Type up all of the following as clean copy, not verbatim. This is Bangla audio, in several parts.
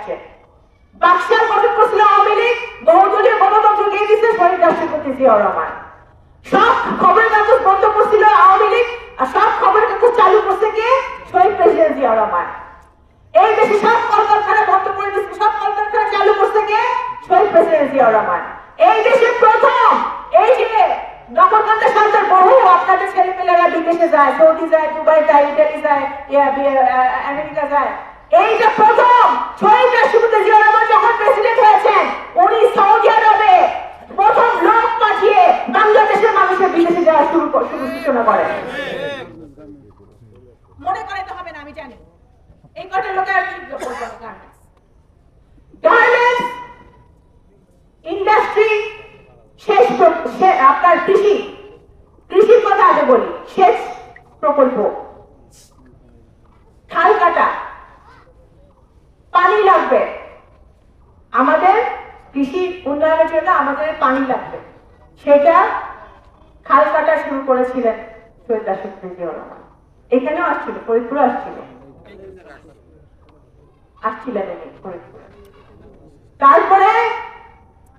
আসছে। বাকশাল গঠন করছিল আওয়ামী লীগ, বহুদলীয় গণতন্ত্র দিয়ে দিচ্ছে শহীদ রাষ্ট্রপতি জিয়াউর রহমান। সব খবরের কাগজ বন্ধ করছিল আওয়ামী লীগ, আর সব খবরের কাগজ চালু করছে কে? শহীদ প্রেসিডেন্ট জিয়াউর রহমান। এই দেশে সব কলকারখানা বন্ধ করে দিচ্ছে, সব কলকারখানা চালু করছে কে? শহীদ প্রেসিডেন্ট জিয়াউর রহমান। এই দেশে প্রথম এই যে নগরকান্দা সরকার বহু আপনাদের ছেলেমেয়েরা বিদেশে যায়, সৌদি যায়, দুবাই যায়, ইটালি যায়, আমেরিকা যায়। এইটা প্রথম শহীদ রাষ্ট্রপতি জিয়াউর রহমান যখন প্রেসিডেন্ট হয়েছেন, উনি সৌদি আরবে প্রথম লোক পাঠিয়ে বাংলাদেশের মানুষের বিদেশে যাওয়া শুরু সূচনা করেন। মনে করাইতে হবে না, আমি জানি এই কটা লোকের আর কি বলবো। গার্মেন্টস ইন্ডাস্ট্রি শেষ, আপনার কৃষির কথা আগে বলি। সেচ প্রকল্প, খাল কাটা, পানি লাগবে আমাদের কৃষি উন্নয়নের জন্য, আমাদের পানি লাগবে, সেটা খাল কাটা শুরু করেছিলেন শহীদ রাষ্ট্রপতি জিয়াউর রহমান। এখানেও আসছিল, ফরিদপুরে আসছিলেন ফরিদপুরে। তারপরে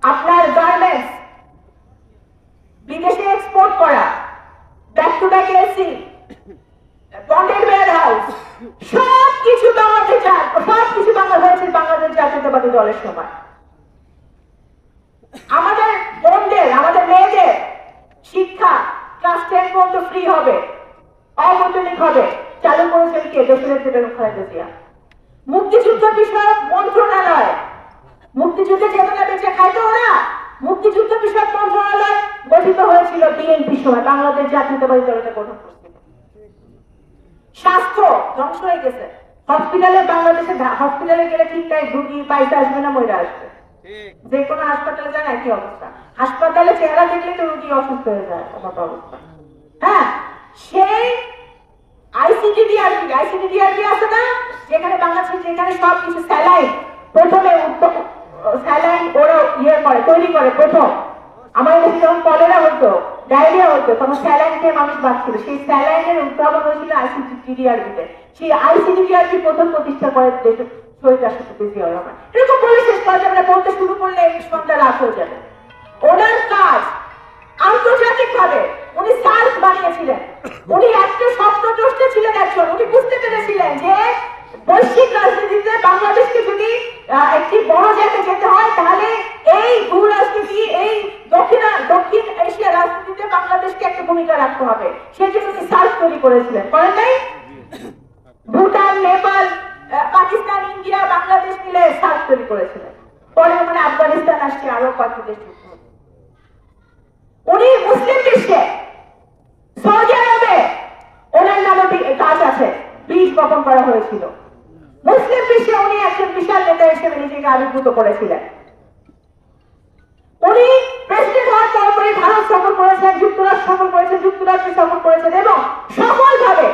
আপনার গার্মেন্টস বিদেশে এক্সপোর্ট করা, back to back AC, bonded warehouse, সবকিছু বাংলাদেশ হয়েছে বাংলাদেশ জাতীয়তাবাদী দলের সময়। আমাদের বোনদের, আমাদের মেয়েদের শিক্ষা ক্লাস 10 পর্যন্ত ফ্রি হবে, অবৈতনিক হবে, চালু করেছেন কে? দেশনেত্রী বেগম খালেদা জিয়া। মুক্তিযুদ্ধ বিষয়ক মন্ত্রণালয়, মুক্তিযুদ্ধে চেতনা বেঁচে খাইতো না, মুক্তিযুদ্ধ বিষয়ক মন্ত্রণালয় গঠিত হয়েছিল বিএনপির সময়, বাংলাদেশ জাতীয়তাবাদী দলটা গঠন করছিল। স্বাস্থ্য ধ্বংস হয়ে গেছে, হসপিটালে বাংলাদেশে হসপিটালে গেলে ঠিক টাইম রুগী পাইতে আসবে না, মরে আসবে। যে কোনো হাসপাতালে যান একই অবস্থা, হাসপাতালে চেহারা দেখলে তো রুগী অসুস্থ হয়ে যায় মতো অবস্থা। হ্যাঁ, সেই আইসিডিডিআরবি আছে না, যেখানে বাংলাদেশে যেখানে সবকিছু স্যালাইন, প্রথমে স্যালাইন ওরা তৈরি করে প্রথম। আমাদের দেশে যখন কলেরা হতো, ডায়রিয়া হতো, তখন স্যালাইন খেয়ে মানুষ বাঁচছিল। সেই স্যালাইনের উদ্ভাবন হয়েছিল আইসিডিডিআরবিতে। সেই আইসিডিডিআরবি প্রথম প্রতিষ্ঠা করে দেশের শহীদ রাষ্ট্রপতি জিয়াউর রহমান। এরকম বলে শেষ করা যাবে না, বলতে শুরু করলে সন্ধ্যা রাত হয়ে যাবে। ওনার কাজ আন্তর্জাতিক ভাবে উনি সার্ক বানিয়েছিলেন। উনি একটা স্বপ্নদ্রষ্টা ছিলেন একজন। উনি বুঝতে পেরেছিলেন যে বৈশ্বিক রাজনীতিতে বাংলাদেশকে যদি একটি বড় জায়গায় যেতে হয়, তাহলে এই ভূ রাজনীতি, এই দক্ষিণ এশিয়া রাজনীতিতে বাংলাদেশকে একটা ভূমিকা রাখতে হবে। সেজন্য উনি সার্ক তৈরি করেছিলেন, করেন নাই? ভুটান, নেপাল, পাকিস্তান, ইন্ডিয়া, বাংলাদেশ মিলে সার্ক তৈরি করেছিলেন। পরে মানে আফগানিস্তান আসছে, আরো কয়েকটি দেশ যুক্ত। উনি মুসলিম বিশ্বে সৌদি আরবে ওনার নামে কাজ আছে, বীজ বপন করা হয়েছিল। মুসলিম বিশ্বে উনি একজন বিশাল নেতা হিসেবে নিজেকে আবির্ভূত করেছিলেন। উনি প্রেসিডেন্ট হওয়ার পরে ভারত সফর করেছেন, যুক্তরাষ্ট্র সফর করেছেন, যুক্তরাষ্ট্র সফর করেছেন এবং সফলভাবে